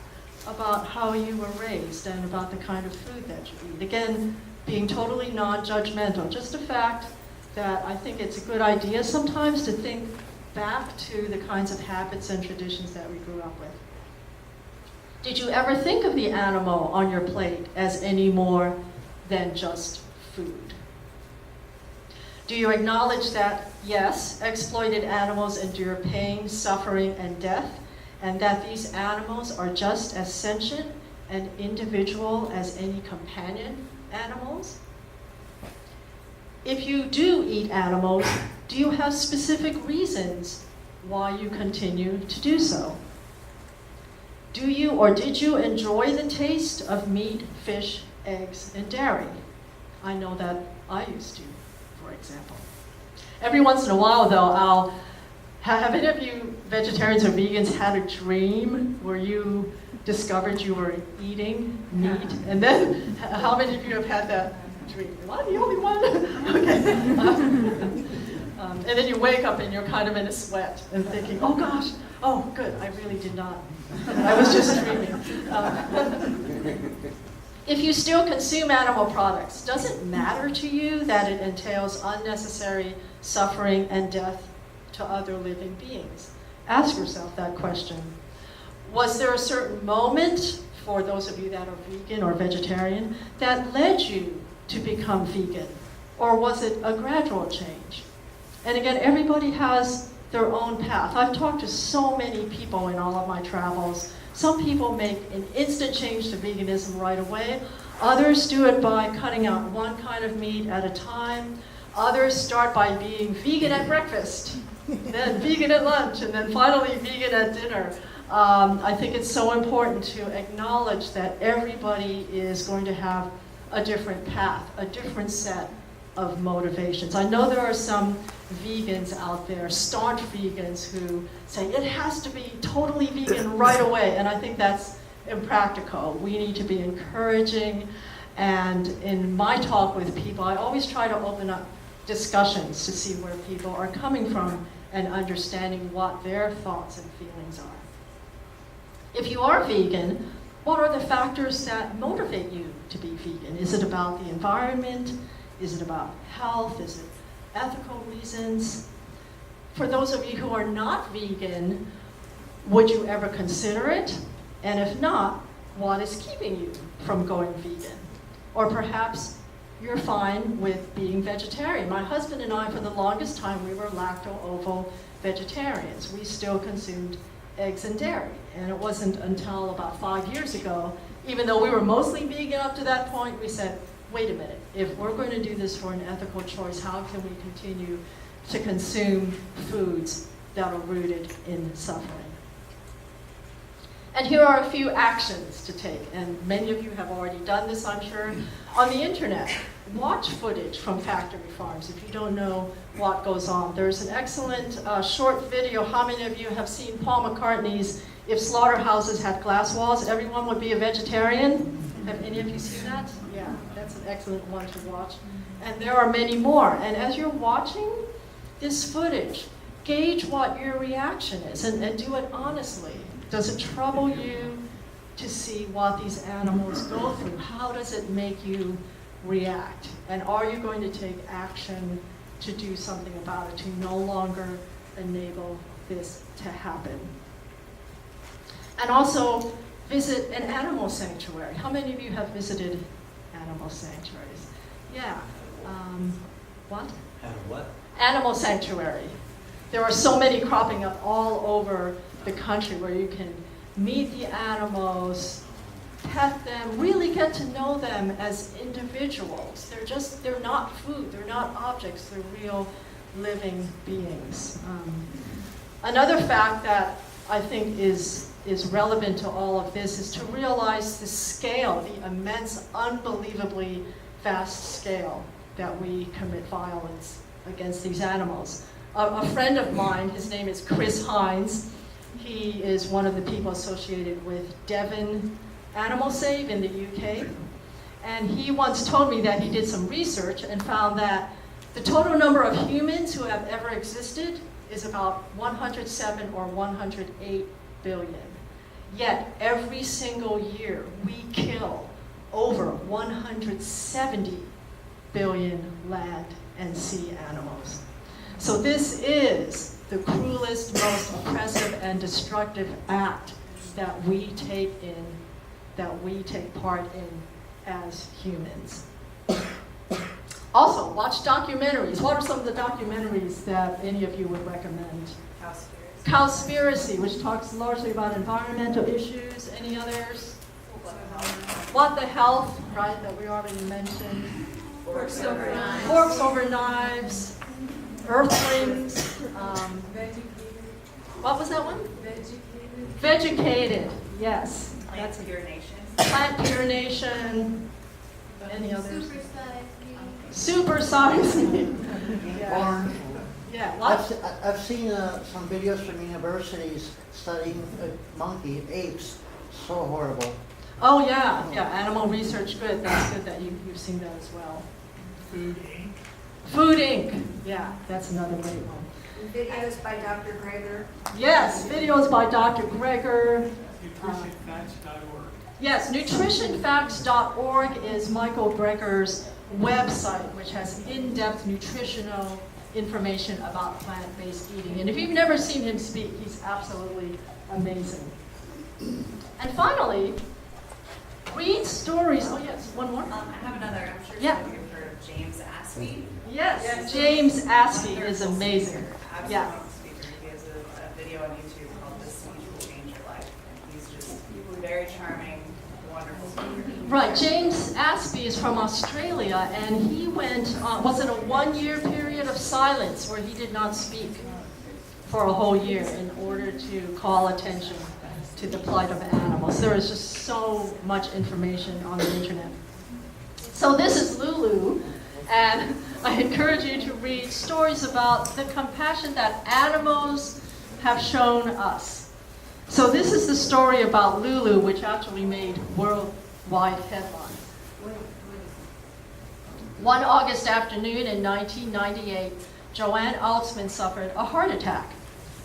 about how you were raised and about the kind of food that you eat. Again, being totally non-judgmental, just a fact that I think it's a good idea sometimes to think back to the kinds of habits and traditions that we grew up with. Did you ever think of the animal on your plate as any more than just food? Do you acknowledge that, yes, exploited animals endure pain, suffering, and death, and that these animals are just as sentient and individual as any companion animals? If you do eat animals, do you have specific reasons why you continue to do so? Do you or did you enjoy the taste of meat, fish, eggs, and dairy? I know that I used to, for example. Every once in a while, though, have any of you vegetarians or vegans had a dream where you discovered you were eating meat? And then, how many of you have had that dreaming. Am I the only one? Okay. And then you wake up and you're kind of in a sweat and thinking, oh gosh, oh good, I really did not. I was just dreaming. If you still consume animal products, does it matter to you that it entails unnecessary suffering and death to other living beings? Ask yourself that question. Was there a certain moment, for those of you that are vegan or vegetarian, that led you to become vegan? Or was it a gradual change? And again, everybody has their own path. I've talked to so many people in all of my travels. Some people make an instant change to veganism right away. Others do it by cutting out one kind of meat at a time. Others start by being vegan at breakfast, then vegan at lunch, and then finally vegan at dinner. I think it's so important to acknowledge that everybody is going to have a different path, a different set of motivations. I know there are some vegans out there, staunch vegans, who say it has to be totally vegan right away, and I think that's impractical. We need to be encouraging, and in my talk with people, I always try to open up discussions to see where people are coming from and understanding what their thoughts and feelings are. If you are vegan, what are the factors that motivate you to be vegan? Is it about the environment? Is it about health? Is it ethical reasons? For those of you who are not vegan, would you ever consider it? And if not, what is keeping you from going vegan? Or perhaps you're fine with being vegetarian. My husband and I, for the longest time, we were lacto-ovo vegetarians. We still consumed eggs and dairy. And it wasn't until about 5 years ago, even though we were mostly vegan up to that point, we said, wait a minute, if we're going to do this for an ethical choice, how can we continue to consume foods that are rooted in suffering? And here are a few actions to take, and many of you have already done this, I'm sure. On the internet, watch footage from factory farms if you don't know what goes on. There's an excellent short video. How many of you have seen Paul McCartney's If Slaughterhouses Had Glass Walls, Everyone Would Be a Vegetarian? Have any of you seen that? Yeah, that's an excellent one to watch. And there are many more. And as you're watching this footage, gauge what your reaction is and do it honestly. Does it trouble you to see what these animals go through? How does it make you react? And are you going to take action to do something about it, to no longer enable this to happen? And also, visit an animal sanctuary. How many of you have visited animal sanctuaries? Yeah. What? What? Animal sanctuary. There are so many cropping up all over the country where you can meet the animals, pet them, really get to know them as individuals. They're not food, they're not objects, they're real living beings. Another fact that I think is relevant to all of this is to realize the scale, the immense, unbelievably vast scale that we commit violence against these animals. A friend of mine, his name is Chris Hines. He is one of the people associated with Devon Animal Save in the UK. And he once told me that he did some research and found that the total number of humans who have ever existed is about 107 or 108 billion. Yet every single year we kill over 170 billion land and sea animals. So this is the cruelest, most oppressive and destructive act that we take part in as humans. Also, watch documentaries. What are some of the documentaries that any of you would recommend? Cowspiracy, which talks largely about environmental issues. Any others? What the Health, right, that we already mentioned. Forks Over Knives. Forks Over Knives. Earthlings. What was that one? Vegetated, yes. Plant Pure Nation. Plant Pure Nation. Any others? Super Size Me. Super Size Me. Yeah. Yeah, lots. I've seen some videos from universities studying monkey, apes. So horrible. Oh yeah, yeah. Animal research, good. That's good that you've seen that as well. Food Inc. Food Inc. Yeah, that's another great one. Videos by Dr. Greger. Yes, videos by Dr. Greger. NutritionFacts.org. Yes, nutritionfacts.org is Michael Greger's website, which has in-depth nutritional information about plant-based eating. And if you've never seen him speak, he's absolutely amazing. And finally, read stories. Oh yes, one more. I have another, I'm sure Yeah. some of you have heard of James Aspie. Yes, James Aspie is amazing. Absolute Yeah. speaker. He has a video on YouTube called "This Speech Will Change Your Life." And he's just very charming, wonderful speaker. Right, James Aspie is from Australia, and he went, was it a 1-year period of silence where he did not speak for a whole year in order to call attention to the plight of animals. There is just so much information on the internet. So this is Lulu, and I encourage you to read stories about the compassion that animals have shown us. So this is the story about Lulu, which actually made worldwide headlines. One August afternoon in 1998, Joanne Altsman suffered a heart attack.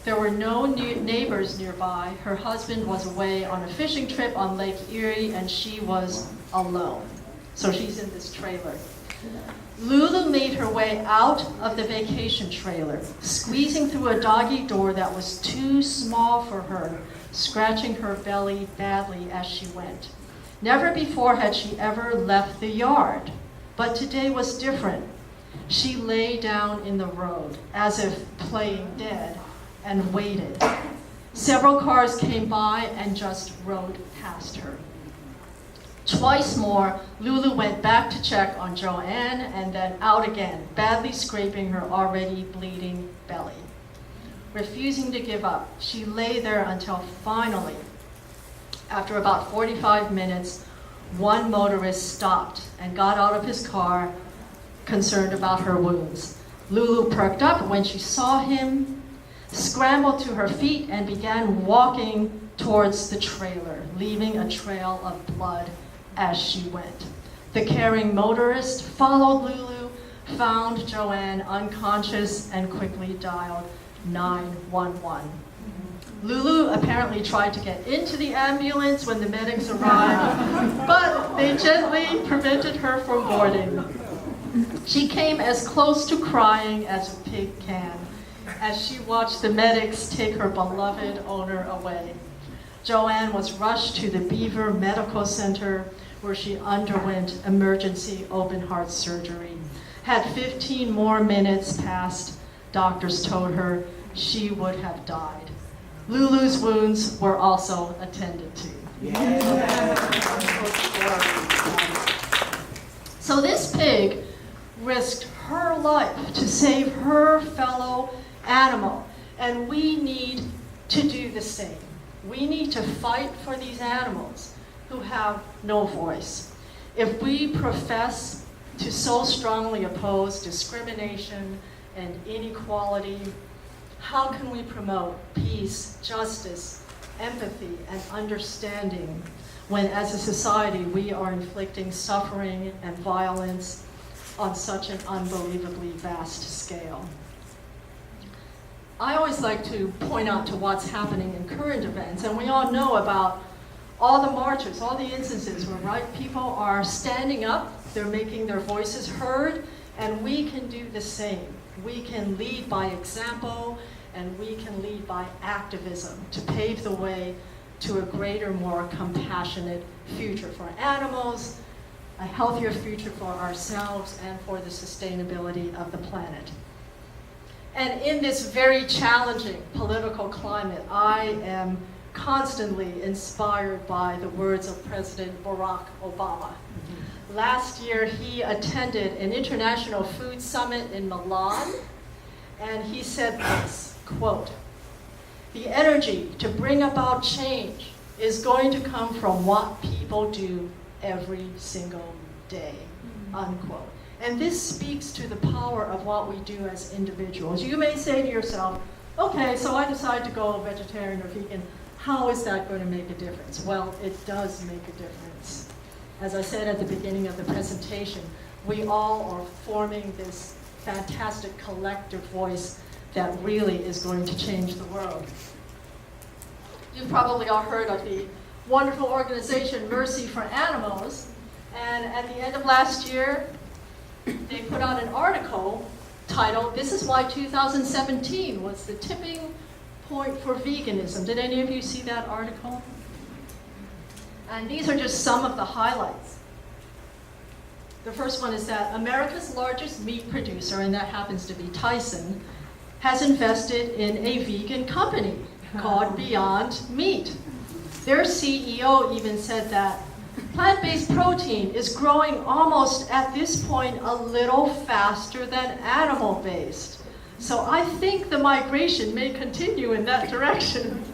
There were no neighbors nearby. Her husband was away on a fishing trip on Lake Erie, and she was alone. So she's in this trailer. Lulu made her way out of the vacation trailer, squeezing through a doggy door that was too small for her, scratching her belly badly as she went. Never before had she ever left the yard, but today was different. She lay down in the road, as if playing dead, and waited. Several cars came by and just rode past her. Twice more, Lulu went back to check on Joanne and then out again, badly scraping her already bleeding belly. Refusing to give up, she lay there until finally, after about 45 minutes, one motorist stopped and got out of his car, concerned about her wounds. Lulu perked up when she saw him, scrambled to her feet, and began walking towards the trailer, leaving a trail of blood as she went. The caring motorist followed Lulu, found Joanne unconscious, and quickly dialed 911. Lulu apparently tried to get into the ambulance when the medics arrived, but they gently prevented her from boarding. She came as close to crying as a pig can as she watched the medics take her beloved owner away. Joanne was rushed to the Beaver Medical Center, where she underwent emergency open heart surgery. Had 15 more minutes passed, doctors told her she would have died. Lulu's wounds were also attended to. So this pig risked her life to save her fellow animal, and we need to do the same. We need to fight for these animals who have no voice. If we profess to so strongly oppose discrimination and inequality, how can we promote peace, justice, empathy, and understanding when as a society we are inflicting suffering and violence on such an unbelievably vast scale? I always like to point out to what's happening in current events, and we all know about all the marches, all the instances where people are standing up, they're making their voices heard, and we can do the same. We can lead by example, and we can lead by activism to pave the way to a greater, more compassionate future for animals, a healthier future for ourselves, and for the sustainability of the planet. And in this very challenging political climate, I am constantly inspired by the words of President Barack Obama. Last year, he attended an international food summit in Milan, and he said this, quote, "The energy to bring about change is going to come from what people do every single day," unquote. And this speaks to the power of what we do as individuals. You may say to yourself, okay, so I decide to go vegetarian or vegan. How is that going to make a difference? Well, it does make a difference. As I said at the beginning of the presentation, we all are forming this fantastic collective voice that really is going to change the world. You've probably all heard of the wonderful organization Mercy for Animals, and at the end of last year, they put out an article titled, "This is why 2017 was the tipping point for veganism." Did any of you see that article? And these are just some of the highlights. The first one is that America's largest meat producer, and that happens to be Tyson, has invested in a vegan company called Beyond Meat. Their CEO even said that plant-based protein is growing almost at this point a little faster than animal-based. So I think the migration may continue in that direction.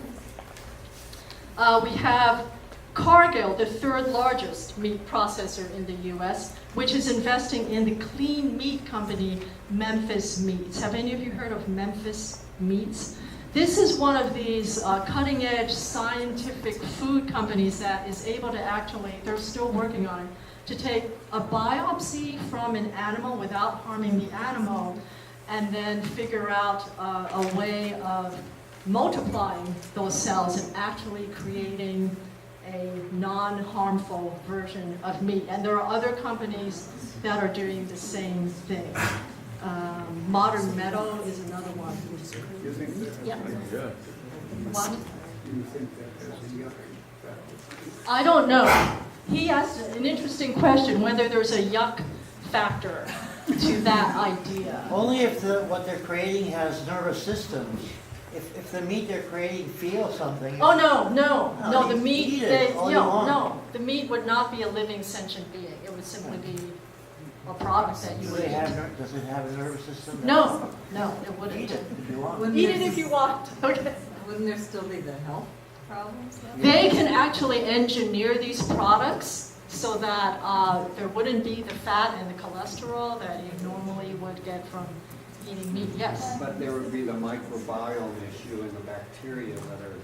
We have Cargill, the third largest meat processor in the US, which is investing in the clean meat company Memphis Meats. Have any of you heard of Memphis Meats? This is one of these cutting-edge scientific food companies that is able to actually, they're still working on it, to take a biopsy from an animal without harming the animal, and then figure out a way of multiplying those cells and actually creating a non-harmful version of meat. And there are other companies that are doing the same thing. Modern Meadow is another one. You think that has Yeah. a What? Do you think that has a yuck factor? I don't know. He asked an interesting question, whether there's a yuck factor to that idea. Only if what they're creating has nervous systems. If the meat they're creating feels something. Oh, no, the you meat, eat it all you want. no, the meat would not be a living sentient being. It would simply be a product that you would eat. Does it have a nervous system? No, it wouldn't. Eat it if you want. Eat it if you want, okay. Wouldn't there still be the health problems though? They can actually engineer these products so that there wouldn't be the fat and the cholesterol that you normally would get from eating meat, yes. But there would be the microbiome issue and the bacteria that are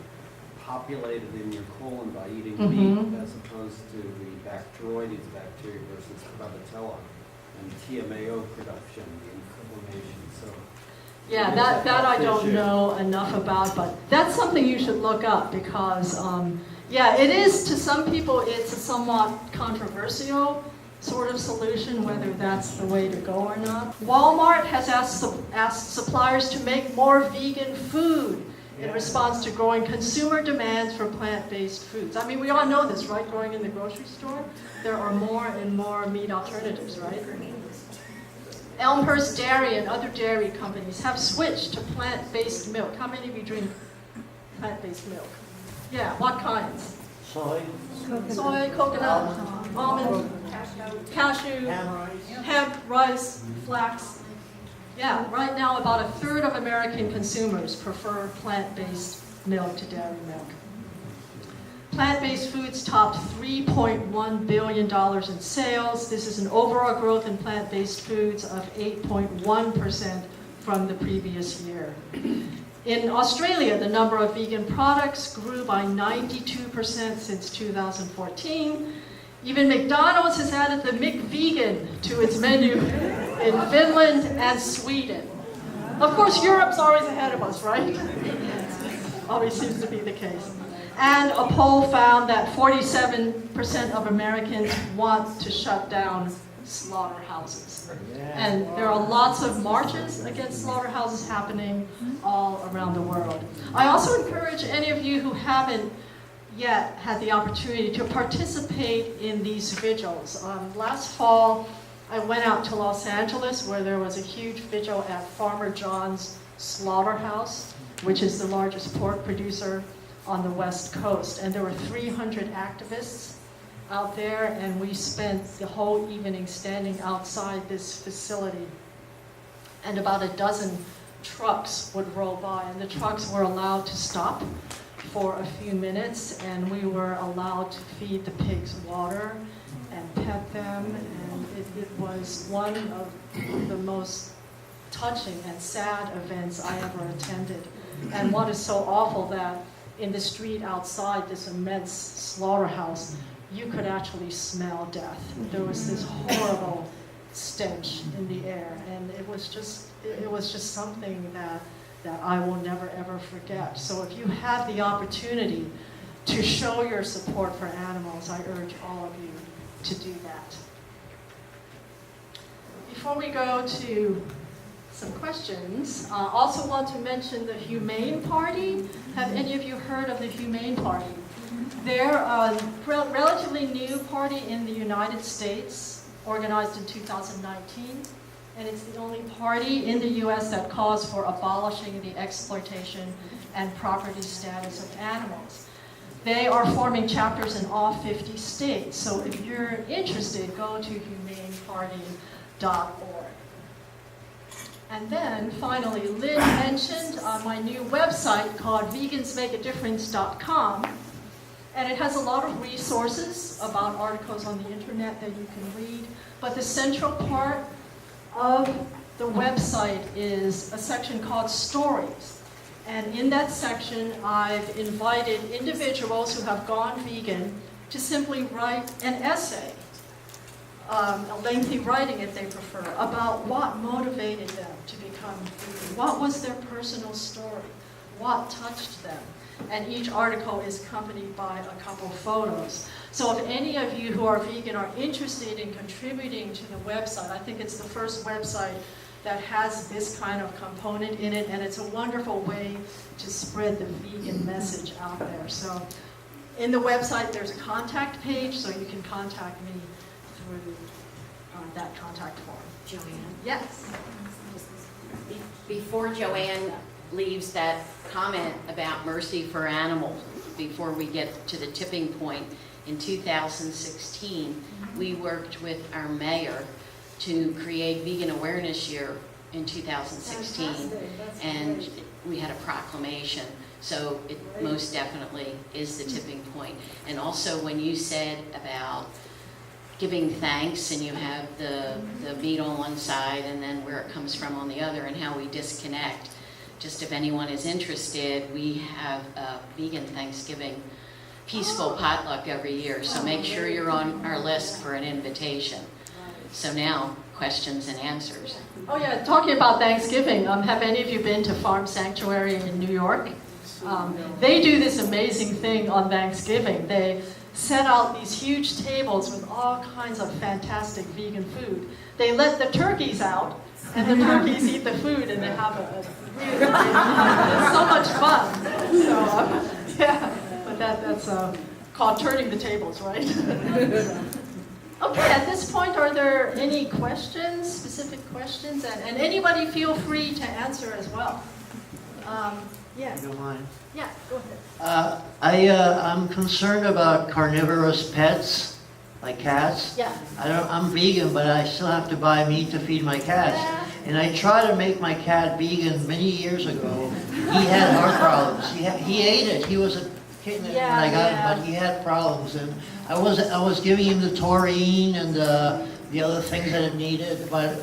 populated in your colon by eating meat, as opposed to the Bacteroides bacteria versus Prevotella and TMAO production, the inflammation. So Yeah, It is that a I health don't issue. know enough about, but that's something you should look up because, yeah, it is, to some people, it's a somewhat controversial sort of solution, whether that's the way to go or not. Walmart has asked suppliers to make more vegan food in response to growing consumer demands for plant-based foods. I mean, we all know this, right? Going in the grocery store, there are more and more meat alternatives, right? Elmhurst Dairy and other dairy companies have switched to plant-based milk. How many of you drink plant-based milk? Yeah, what kinds? Soy, Soy, coconut, almond, cashew, hemp, rice, flax. Yeah, right now about a third of American consumers prefer plant-based milk to dairy milk. Plant-based foods topped $3.1 billion in sales. This is an overall growth in plant-based foods of 8.1% from the previous year. In Australia, the number of vegan products grew by 92% since 2014. Even McDonald's has added the McVegan to its menu in Finland and Sweden. Of course, Europe's always ahead of us, right? Always seems to be the case. And a poll found that 47% of Americans want to shut down slaughterhouses. And there are lots of marches against slaughterhouses happening all around the world. I also encourage any of you who haven't yet had the opportunity to participate in these vigils. Last fall, I went out to Los Angeles where there was a huge vigil at Farmer John's Slaughterhouse, which is the largest pork producer on the West Coast. And there were 300 activists out there, and we spent the whole evening standing outside this facility. And about a dozen trucks would roll by, and the trucks were allowed to stop for a few minutes, and we were allowed to feed the pigs water and pet them, and it was one of the most touching and sad events I ever attended. And what is so awful that in the street outside this immense slaughterhouse, you could actually smell death. There was this horrible stench in the air, and it was just something that I will never ever forget. So if you have the opportunity to show your support for animals, I urge all of you to do that. Before we go to some questions, I also want to mention the Humane Party. Have any of you heard of the Humane Party? They're a relatively new party in the United States, organized in 2019, and it's the only party in the U.S. that calls for abolishing the exploitation and property status of animals. They are forming chapters in all 50 states, so if you're interested, go to humaneparty.org. And then, finally, Lynn mentioned my new website called vegansmakeadifference.com, and it has a lot of resources about articles on the internet that you can read, but the central part of the website is a section called Stories. And in that section, I've invited individuals who have gone vegan to simply write an essay, a lengthy writing if they prefer, about what motivated them to become vegan. What was their personal story? What touched them? And each article is accompanied by a couple photos. So if any of you who are vegan are interested in contributing to the website, I think it's the first website that has this kind of component in it, and it's a wonderful way to spread the vegan message out there. So in the website, there's a contact page, so you can contact me through that contact form. Joanne? Yes? Before Joanne leaves that comment about mercy for animals, before we get to the tipping point, in 2016, we worked with our mayor to create Vegan Awareness Year in 2016, and we had a proclamation. So it most definitely is the tipping point. And also when you said about giving thanks, and you have the meat on one side and then where it comes from on the other, and how we disconnect. Just if anyone is interested, we have a vegan Thanksgiving peaceful potluck every year, so make sure you're on our list for an invitation. So now, questions and answers. Oh yeah, talking about Thanksgiving, have any of you been to Farm Sanctuary in New York? They do this amazing thing on Thanksgiving. They set out these huge tables with all kinds of fantastic vegan food. They let the turkeys out, and the turkeys eat the food, and they have a really great time. It's so much fun. So, yeah, but that's called turning the tables, right? Okay, at this point, are there any questions, specific questions? And anybody feel free to answer as well. Yeah. If you don't mind. Yeah, go ahead. I'm concerned about carnivorous pets, like cats. Yeah. I'm vegan, but I still have to buy meat to feed my cats. Yeah. And I tried to make my cat vegan many years ago. He had heart problems. He ate it. He was a kitten when I got him, but he had problems. And I was giving him the taurine and the other things that it needed, but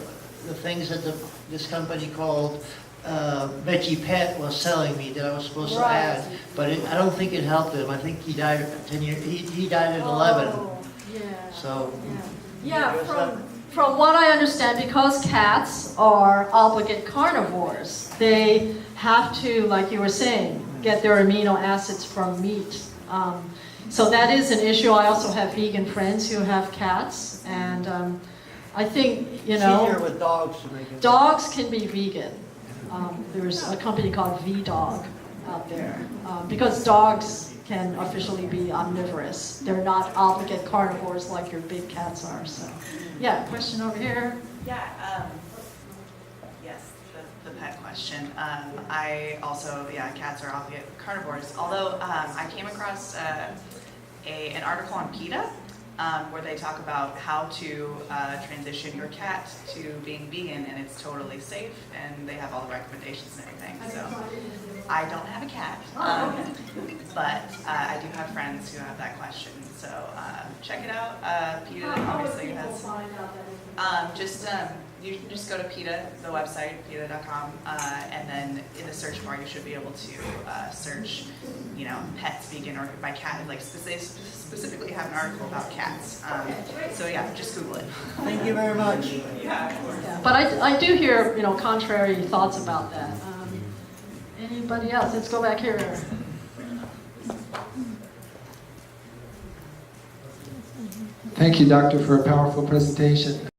the things that this company called Veggie Pet was selling me that I was supposed to add, but I don't think it helped him. I think he died at 10 years. He died at 11. Oh, yeah. So Yeah, from what I understand, because cats are obligate carnivores, they have to, like you were saying, get their amino acids from meat. So that is an issue. I also have vegan friends who have cats, and I think, it's easier with dogs to make it. dogs can be vegan. There's a company called VDog out there, because dogs can officially be omnivorous. They're not obligate carnivores like your big cats are. So, yeah, question over here. Yeah, yes, the pet question. I also, cats are obligate carnivores. Although I came across an article on PETA where they talk about how to transition your cat to being vegan, and it's totally safe, and they have all the recommendations and everything. So I don't have a cat, but I do have friends who have that question. So check it out. PETA obviously has you can just go to PETA, the website, PETA.com, and then in the search bar, you should be able to search, you know, pets, vegan, or by cat, like they specifically have an article about cats. So yeah, just Google it. Thank you very much. Yeah, but I do hear, you know, contrary thoughts about that. Anybody else? Let's go back here. Thank you, Doctor, for a powerful presentation.